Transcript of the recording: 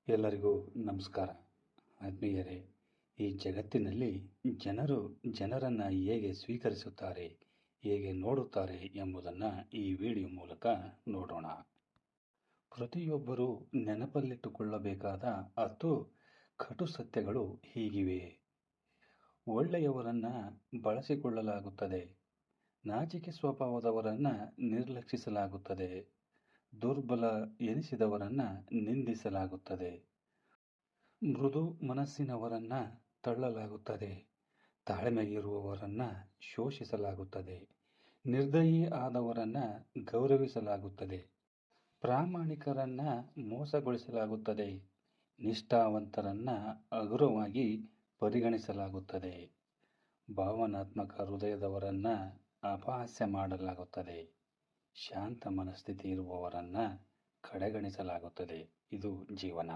ಎಲ್ಲರಿಗೂ ನಮಸ್ಕಾರ. ಆತ್ಮೀಯರೇ, ಈ ಜಗತ್ತಿನಲ್ಲಿ ಜನರು ಜನರನ್ನು ಹೇಗೆ ಸ್ವೀಕರಿಸುತ್ತಾರೆ, ಹೇಗೆ ನೋಡುತ್ತಾರೆ ಎಂಬುದನ್ನು ಈ ವಿಡಿಯೋ ಮೂಲಕ ನೋಡೋಣ. ಪ್ರತಿಯೊಬ್ಬರೂ ನೆನಪಲ್ಲಿಟ್ಟುಕೊಳ್ಳಬೇಕಾದ 10 ಕಟು ಸತ್ಯಗಳು ಹೀಗಿವೆ. ಒಳ್ಳೆಯವರನ್ನು ಬಳಸಿಕೊಳ್ಳಲಾಗುತ್ತದೆ, ನಾಚಿಕೆ ಸ್ವಭಾವದವರನ್ನು ನಿರ್ಲಕ್ಷಿಸಲಾಗುತ್ತದೆ, ದುರ್ಬಲ ಎನಿಸಿದವರನ್ನು ನಿಂದಿಸಲಾಗುತ್ತದೆ, ಮೃದು ಮನಸ್ಸಿನವರನ್ನು ತಳ್ಳಲಾಗುತ್ತದೆ, ತಾಳ್ಮೆಯಿರುವವರನ್ನು ಶೋಷಿಸಲಾಗುತ್ತದೆ, ನಿರ್ದಯಿ ಆದವರನ್ನು ಗೌರವಿಸಲಾಗುತ್ತದೆ, ಪ್ರಾಮಾಣಿಕರನ್ನು ಮೋಸಗೊಳಿಸಲಾಗುತ್ತದೆ, ನಿಷ್ಠಾವಂತರನ್ನು ಹಗುರವಾಗಿ ಪರಿಗಣಿಸಲಾಗುತ್ತದೆ, ಭಾವನಾತ್ಮಕ ಹೃದಯದವರನ್ನು ಅಪಹಾಸ್ಯ ಮಾಡಲಾಗುತ್ತದೆ, ಶಾಂತ ಮನಸ್ಥಿತಿ ಇರುವವರನ್ನು ಕಡೆಗಣಿಸಲಾಗುತ್ತದೆ. ಇದು ಜೀವನ.